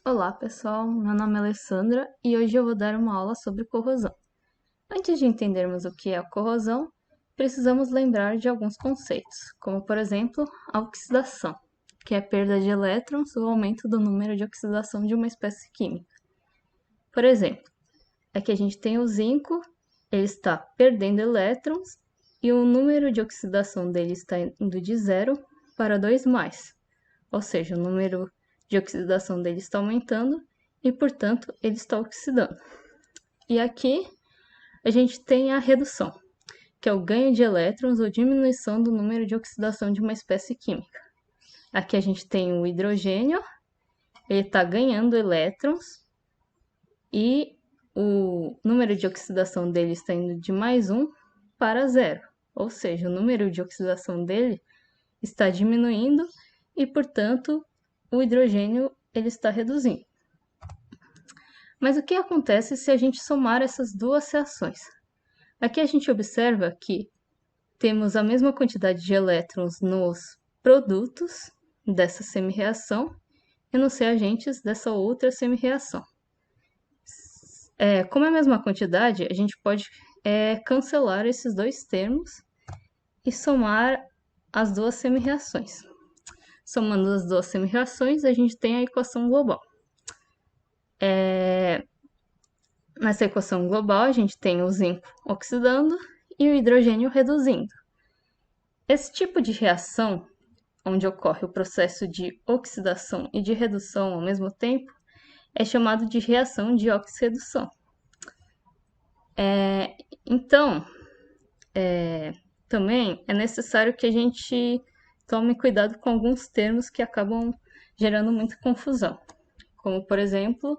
Olá pessoal, meu nome é Alessandra e hoje eu vou dar uma aula sobre corrosão. Antes de entendermos o que é a corrosão, precisamos lembrar de alguns conceitos, como por exemplo a oxidação, que é a perda de elétrons ou aumento do número de oxidação de uma espécie química. Por exemplo, aqui a gente tem o zinco, ele está perdendo elétrons e o número de oxidação dele está indo de 0 para 2 mais, ou seja, o número de oxidação dele está aumentando e, portanto, ele está oxidando. E aqui a gente tem a redução, que é o ganho de elétrons ou diminuição do número de oxidação de uma espécie química. Aqui a gente tem o hidrogênio, ele está ganhando elétrons e o número de oxidação dele está indo de +1 para 0, ou seja, o número de oxidação dele está diminuindo e, portanto, o hidrogênio ele está reduzindo. Mas o que acontece se a gente somar essas duas reações? Aqui a gente observa que temos a mesma quantidade de elétrons nos produtos dessa semi-reação e nos reagentes dessa outra semi-reação. Como é a mesma quantidade, a gente pode cancelar esses dois termos e somar as duas semi-reações. Somando as duas semi-reações, a gente tem a equação global. Nessa equação global, a gente tem o zinco oxidando e o hidrogênio reduzindo. Esse tipo de reação, onde ocorre o processo de oxidação e de redução ao mesmo tempo, é chamado de reação de oxirredução. Então, também é necessário que a gente tome cuidado com alguns termos que acabam gerando muita confusão, como, por exemplo,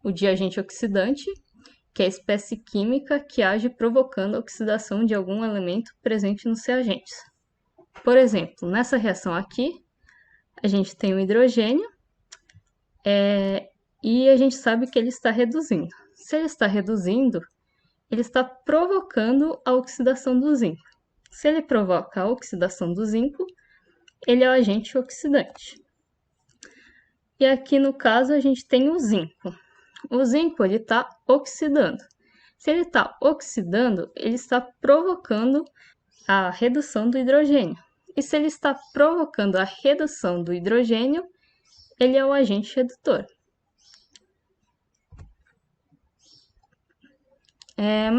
o de agente oxidante, que é a espécie química que age provocando a oxidação de algum elemento presente nos reagentes. Por exemplo, nessa reação aqui, a gente tem o hidrogênio e a gente sabe que ele está reduzindo. Se ele está reduzindo, ele está provocando a oxidação do zinco. Se ele provoca a oxidação do zinco, ele é o agente oxidante. E aqui no caso a gente tem o zinco. O zinco ele está oxidando. Se ele está oxidando, ele está provocando a redução do hidrogênio. E se ele está provocando a redução do hidrogênio, ele é o agente redutor.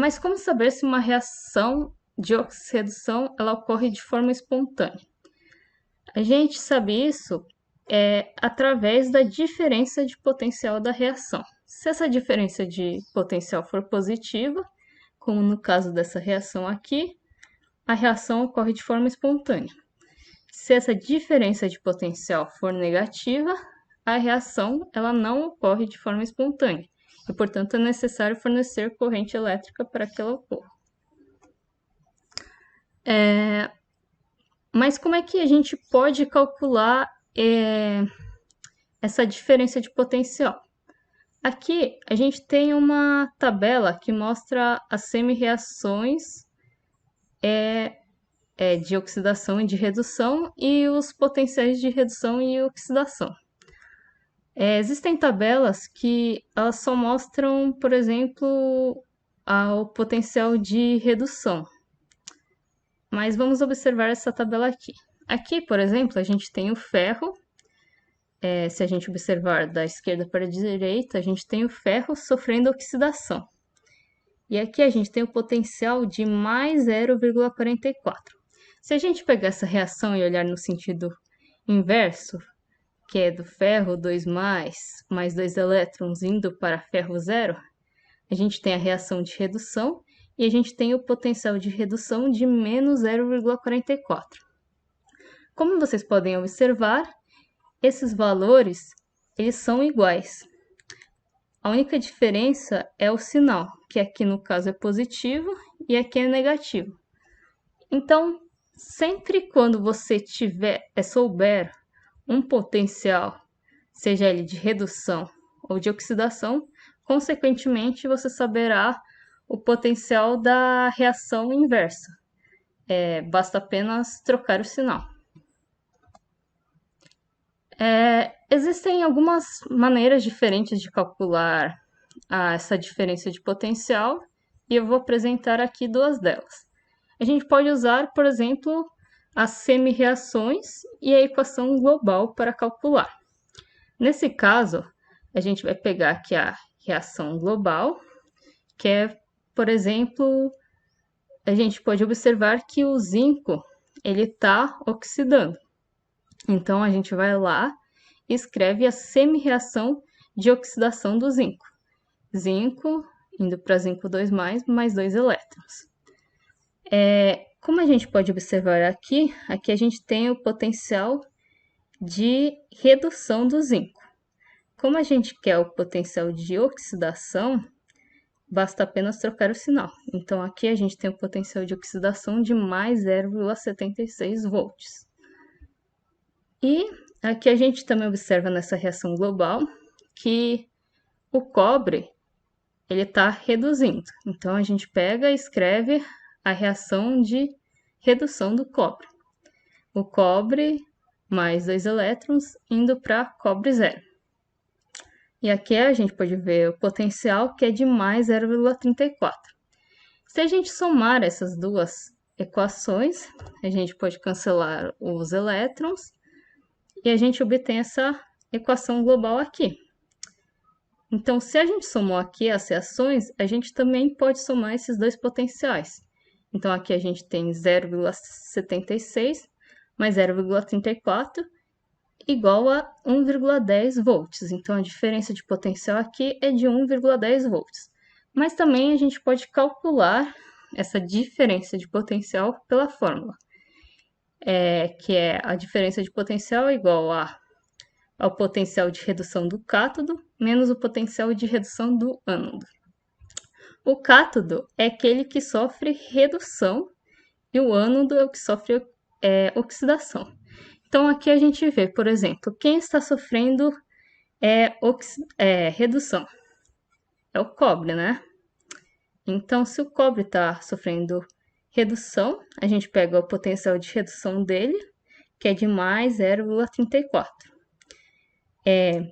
Mas como saber se uma reação de oxirredução ela ocorre de forma espontânea? A gente sabe isso através da diferença de potencial da reação. Se essa diferença de potencial for positiva, como no caso dessa reação aqui, a reação ocorre de forma espontânea. Se essa diferença de potencial for negativa, a reação ela não ocorre de forma espontânea e, portanto, é necessário fornecer corrente elétrica para que ela ocorra. Mas como é que a gente pode calcular essa diferença de potencial? Aqui a gente tem uma tabela que mostra as semi-reações de oxidação e de redução e os potenciais de redução e oxidação. Existem tabelas que elas só mostram, por exemplo, o potencial de redução. Mas vamos observar essa tabela aqui. Aqui, por exemplo, a gente tem o ferro. Se a gente observar da esquerda para a direita, a gente tem o ferro sofrendo oxidação. E aqui a gente tem o potencial de mais 0,44. Se a gente pegar essa reação e olhar no sentido inverso, que é do ferro 2+, mais 2 elétrons indo para ferro 0, a gente tem a reação de redução e a gente tem o potencial de redução de menos 0,44. Como vocês podem observar, esses valores eles são iguais. A única diferença é o sinal, que aqui no caso é positivo e aqui é negativo. Então, sempre quando você souber um potencial, seja ele de redução ou de oxidação, consequentemente você saberá o potencial da reação inversa. Basta apenas trocar o sinal. Existem algumas maneiras diferentes de calcular essa diferença de potencial e eu vou apresentar aqui duas delas. A gente pode usar, por exemplo, as semi-reações e a equação global para calcular. Nesse caso, a gente vai pegar aqui a reação global, que é, por exemplo, a gente pode observar que o zinco ele está oxidando. Então, a gente vai lá e escreve a semi-reação de oxidação do zinco. Zinco indo para zinco 2+, mais 2 elétrons. Como a gente pode observar aqui a gente tem o potencial de redução do zinco. Como a gente quer o potencial de oxidação, basta apenas trocar o sinal. Então, aqui a gente tem o potencial de oxidação de mais 0,76 volts. E aqui a gente também observa nessa reação global que o cobre ele está reduzindo. Então, a gente pega e escreve a reação de redução do cobre. O cobre mais 2 elétrons indo para cobre zero. E aqui a gente pode ver o potencial que é de mais 0,34. Se a gente somar essas duas equações, a gente pode cancelar os elétrons e a gente obtém essa equação global aqui. Então, se a gente somou aqui as reações, a gente também pode somar esses dois potenciais. Então, aqui a gente tem 0,76 mais 0,34 igual a 1,10 volts. Então, a diferença de potencial aqui é de 1,10 volts. Mas também a gente pode calcular essa diferença de potencial pela fórmula, que é a diferença de potencial igual ao potencial de redução do cátodo menos o potencial de redução do ânodo. O cátodo é aquele que sofre redução e o ânodo é o que sofre oxidação. Então, aqui a gente vê, por exemplo, quem está sofrendo redução é o cobre, né? Então, se o cobre está sofrendo redução, a gente pega o potencial de redução dele, que é de mais 0,34.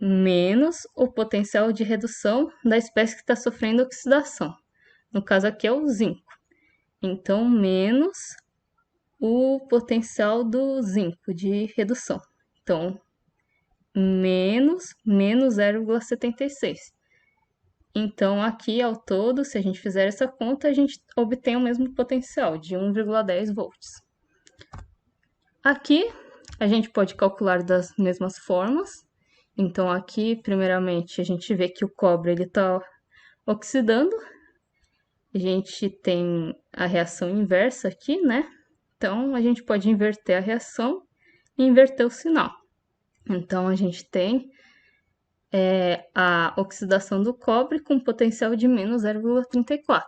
Menos o potencial de redução da espécie que está sofrendo oxidação. No caso aqui é o zinco. Então, menos o potencial do zinco de redução. Então, menos 0,76. Então, aqui ao todo, se a gente fizer essa conta, a gente obtém o mesmo potencial, de 1,10 volts. Aqui, a gente pode calcular das mesmas formas. Então, aqui, primeiramente, a gente vê que o cobre está oxidando. A gente tem a reação inversa aqui, né? Então, a gente pode inverter a reação e inverter o sinal. Então, a gente tem a oxidação do cobre com potencial de menos 0,34.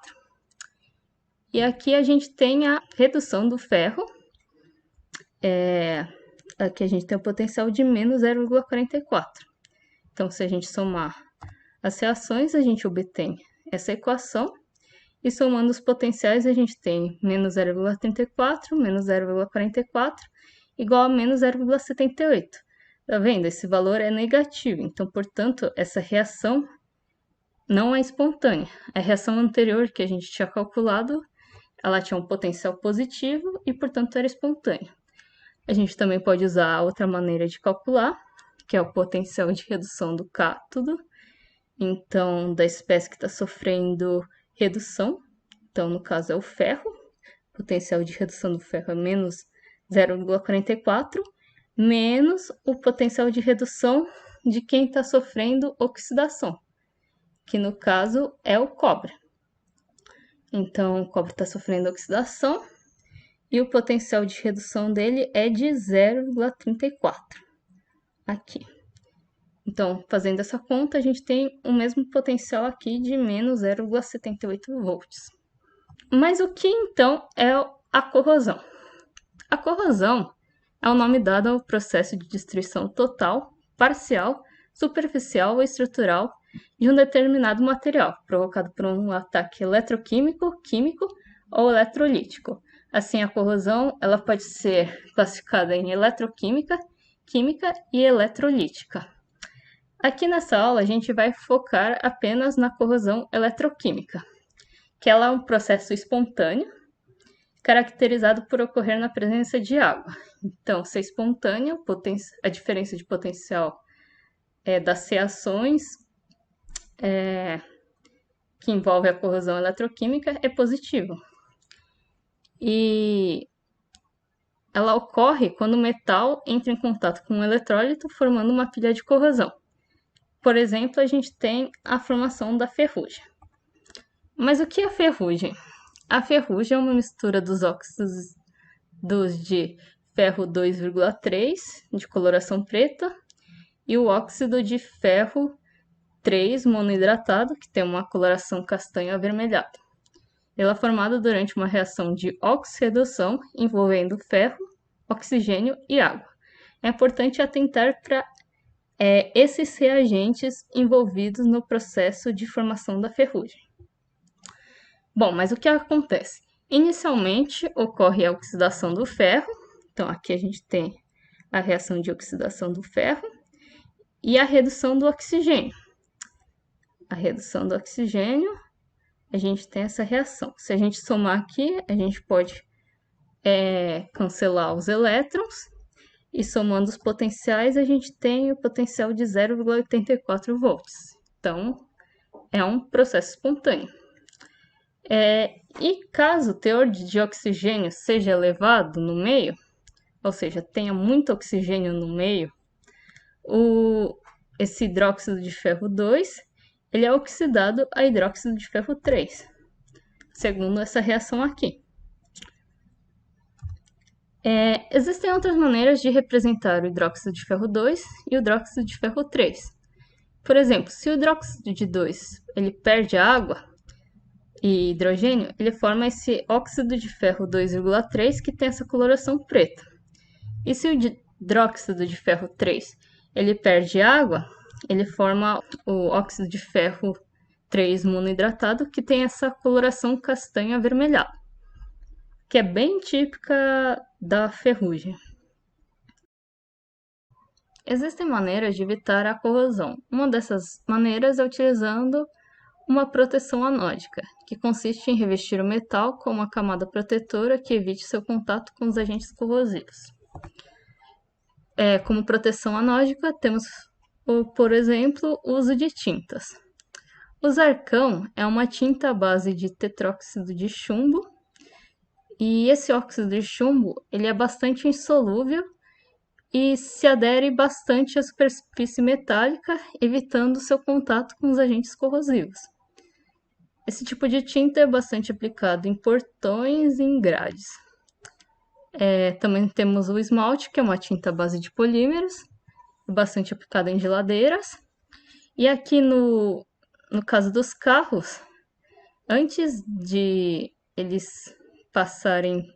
E aqui a gente tem a redução do ferro. Aqui a gente tem o potencial de menos 0,44. Então, se a gente somar as reações, a gente obtém essa equação. E somando os potenciais, a gente tem menos 0,34, menos 0,44, igual a menos 0,78. Tá vendo? Esse valor é negativo, então, portanto, essa reação não é espontânea. A reação anterior que a gente tinha calculado, ela tinha um potencial positivo e, portanto, era espontânea. A gente também pode usar outra maneira de calcular, que é o potencial de redução do cátodo, então, da espécie que está sofrendo redução. Então, no caso, é o ferro. O potencial de redução do ferro é menos 0,44, menos o potencial de redução de quem está sofrendo oxidação, que no caso é o cobre. Então, o cobre está sofrendo oxidação e o potencial de redução dele é de 0,34, aqui. Então, fazendo essa conta, a gente tem o mesmo potencial aqui de menos 0,78 volts. Mas o que, então, é a corrosão? A corrosão é o nome dado ao processo de destruição total, parcial, superficial ou estrutural de um determinado material, provocado por um ataque eletroquímico, químico ou eletrolítico. Assim, a corrosão ela pode ser classificada em eletroquímica, eletroquímica e eletrolítica. Aqui nessa aula a gente vai focar apenas na corrosão eletroquímica, que ela é um processo espontâneo, caracterizado por ocorrer na presença de água. Então, ser espontâneo, a diferença de potencial das reações que envolve a corrosão eletroquímica é positiva. E ela ocorre quando o metal entra em contato com um eletrólito, formando uma pilha de corrosão. Por exemplo, a gente tem a formação da ferrugem. Mas o que é ferrugem? A ferrugem é uma mistura dos óxidos de ferro 2,3, de coloração preta, e o óxido de ferro 3 monohidratado, que tem uma coloração castanho avermelhada. Ela é formada durante uma reação de oxirredução envolvendo ferro, oxigênio e água. É importante atentar para esses reagentes envolvidos no processo de formação da ferrugem. Bom, mas o que acontece? Inicialmente ocorre a oxidação do ferro, então aqui a gente tem a reação de oxidação do ferro e a redução do oxigênio. A redução do oxigênio, a gente tem essa reação. Se a gente somar aqui, a gente pode cancelar os elétrons, e somando os potenciais, a gente tem o potencial de 0,84 volts. Então, é um processo espontâneo. E caso o teor de oxigênio seja elevado no meio, ou seja, tenha muito oxigênio no meio, esse hidróxido de ferro 2, ele é oxidado a hidróxido de ferro 3, segundo essa reação aqui. Existem outras maneiras de representar o hidróxido de ferro 2 e o hidróxido de ferro 3. Por exemplo, se o hidróxido de 2 ele perde água e hidrogênio, ele forma esse óxido de ferro 2,3 que tem essa coloração preta. E se o hidróxido de ferro 3 ele perde água, ele forma o óxido de ferro 3 monohidratado que tem essa coloração castanho avermelhada, que é bem típica da ferrugem. Existem maneiras de evitar a corrosão. Uma dessas maneiras é utilizando uma proteção anódica, que consiste em revestir o metal com uma camada protetora que evite seu contato com os agentes corrosivos. Como proteção anódica, temos, por exemplo, o uso de tintas. O Zarcão é uma tinta à base de tetróxido de chumbo, e esse óxido de chumbo ele é bastante insolúvel e se adere bastante à superfície metálica, evitando seu contato com os agentes corrosivos. Esse tipo de tinta é bastante aplicado em portões e em grades. Também temos o esmalte, que é uma tinta à base de polímeros, bastante aplicada em geladeiras. E aqui no caso dos carros, antes de eles passarem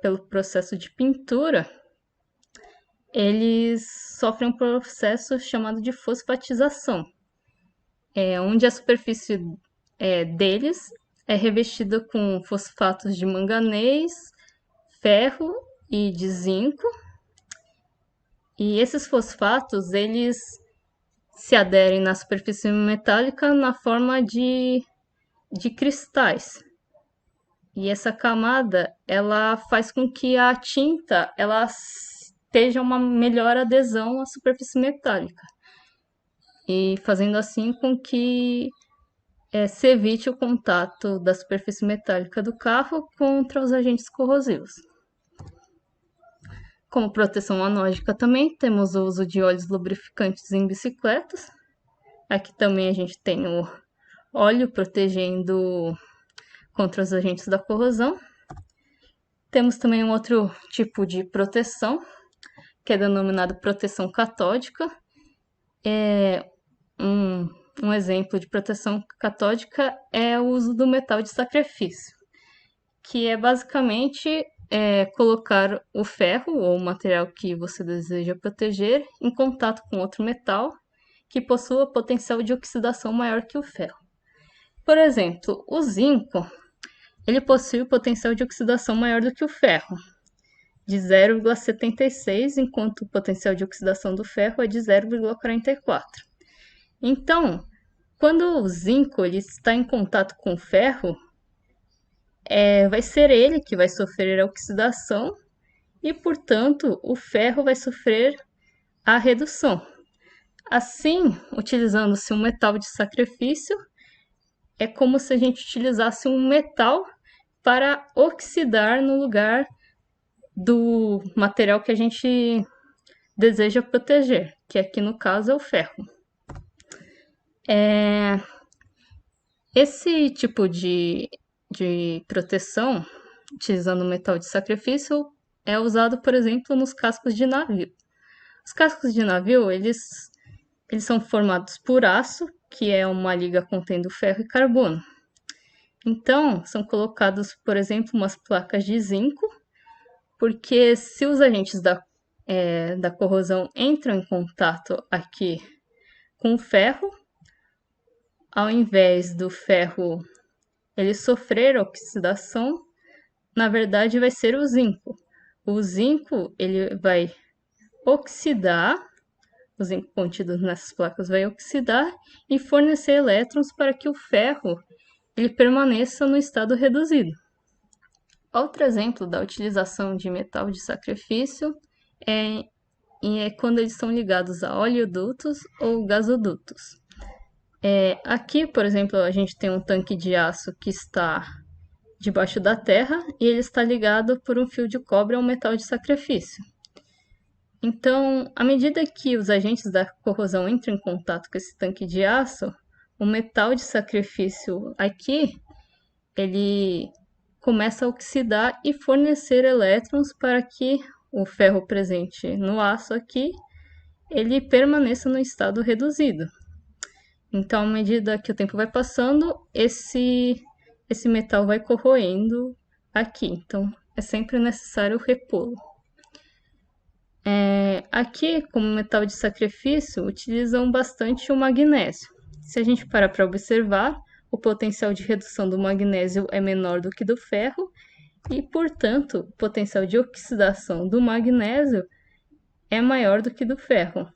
pelo processo de pintura, eles sofrem um processo chamado de fosfatização, onde a superfície deles é revestida com fosfatos de manganês, ferro e de zinco. E esses fosfatos, eles se aderem na superfície metálica na forma de cristais. E essa camada, ela faz com que a tinta ela esteja uma melhor adesão à superfície metálica. E fazendo assim com que se evite o contato da superfície metálica do carro contra os agentes corrosivos. Como proteção anódica também temos o uso de óleos lubrificantes em bicicletas. Aqui também a gente tem o óleo protegendo contra os agentes da corrosão. Temos também um outro tipo de proteção, que é denominado proteção catódica. Um exemplo de proteção catódica é o uso do metal de sacrifício, que é basicamente colocar o ferro ou o material que você deseja proteger em contato com outro metal que possua potencial de oxidação maior que o ferro. Por exemplo, o zinco ele possui o potencial de oxidação maior do que o ferro. de 0,76, enquanto o potencial de oxidação do ferro é de 0,44. Então, quando o zinco ele está em contato com o ferro, vai ser ele que vai sofrer a oxidação e, portanto, o ferro vai sofrer a redução. Assim, utilizando-se um metal de sacrifício, é como se a gente utilizasse um metal para oxidar no lugar do material que a gente deseja proteger, que aqui no caso é o ferro. Esse tipo de proteção, utilizando metal de sacrifício, é usado, por exemplo, nos cascos de navio. Os cascos de navio, eles são formados por aço, que é uma liga contendo ferro e carbono. Então, são colocados, por exemplo, umas placas de zinco, porque se os agentes da corrosão entram em contato aqui com o ferro, ao invés do ferro ele sofrer oxidação, na verdade vai ser o zinco. O zinco ele vai oxidar, o zinco contido nessas placas vai oxidar e fornecer elétrons para que o ferro ele permaneça no estado reduzido. Outro exemplo da utilização de metal de sacrifício é quando eles são ligados a oleodutos ou gasodutos. Aqui, por exemplo, a gente tem um tanque de aço que está debaixo da terra e ele está ligado por um fio de cobre a um metal de sacrifício. Então, à medida que os agentes da corrosão entram em contato com esse tanque de aço, o metal de sacrifício aqui, ele começa a oxidar e fornecer elétrons para que o ferro presente no aço aqui, ele permaneça no estado reduzido. Então, à medida que o tempo vai passando, esse metal vai corroendo aqui. Então, é sempre necessário repô-lo. Aqui, como metal de sacrifício, utilizam bastante o magnésio. Se a gente parar para observar, o potencial de redução do magnésio é menor do que do ferro e, portanto, o potencial de oxidação do magnésio é maior do que do ferro.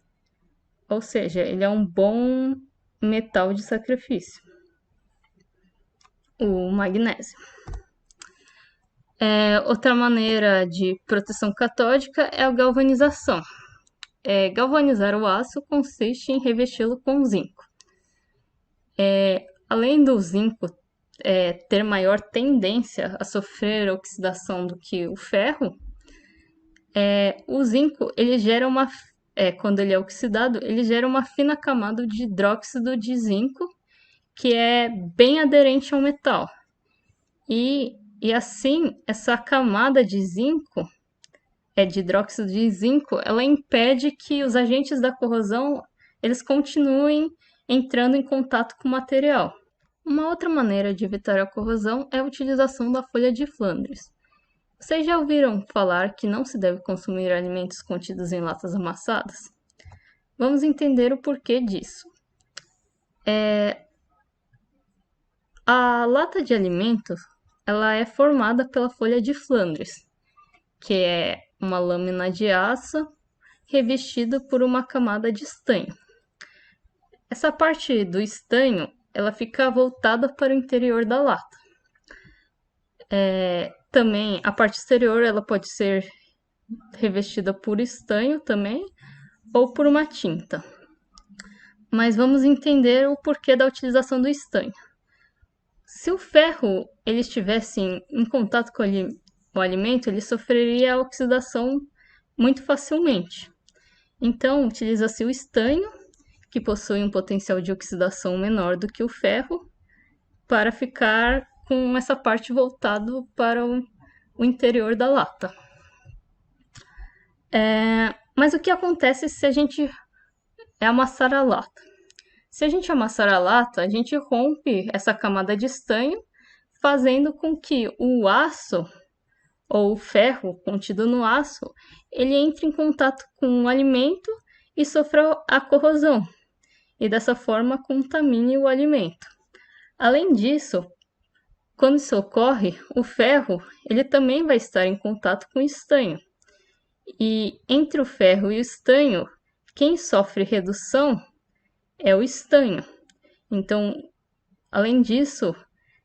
Ou seja, ele é um bom metal de sacrifício, o magnésio. Outra maneira de proteção catódica é a galvanização. Galvanizar o aço consiste em revesti-lo com zinco. Além do zinco ter maior tendência a sofrer oxidação do que o ferro, o zinco ele gera quando ele é oxidado, ele gera uma fina camada de hidróxido de zinco, que é bem aderente ao metal. E assim, essa camada de zinco, de hidróxido de zinco, ela impede que os agentes da corrosão eles continuem entrando em contato com o material. Uma outra maneira de evitar a corrosão é a utilização da folha de Flandres. Vocês já ouviram falar que não se deve consumir alimentos contidos em latas amassadas? Vamos entender o porquê disso. A lata de alimentos ela é formada pela folha de Flandres, que é uma lâmina de aço revestida por uma camada de estanho. Essa parte do estanho ela fica voltada para o interior da lata. Também a parte exterior ela pode ser revestida por estanho também ou por uma tinta. Mas vamos entender o porquê da utilização do estanho. Se o ferro ele estivesse em contato com o alimento, ele sofreria a oxidação muito facilmente. Então, utiliza-se o estanho, que possui um potencial de oxidação menor do que o ferro, para ficar com essa parte voltada para o interior da lata. Mas o que acontece se a gente amassar a lata? Se a gente amassar a lata, a gente rompe essa camada de estanho, fazendo com que o aço ou o ferro contido no aço, ele entre em contato com o alimento e sofra a corrosão, e dessa forma contamine o alimento. Além disso, quando isso ocorre, o ferro ele também vai estar em contato com o estanho. E entre o ferro e o estanho, quem sofre redução é o estanho. Então, além disso,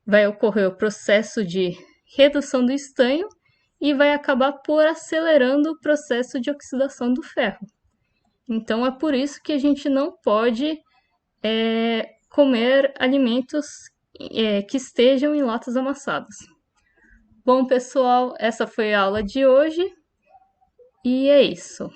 vai ocorrer o processo de redução do estanho e vai acabar por acelerando o processo de oxidação do ferro. Então, é por isso que a gente não pode comer alimentos que estejam em latas amassadas. Bom, pessoal, essa foi a aula de hoje e é isso.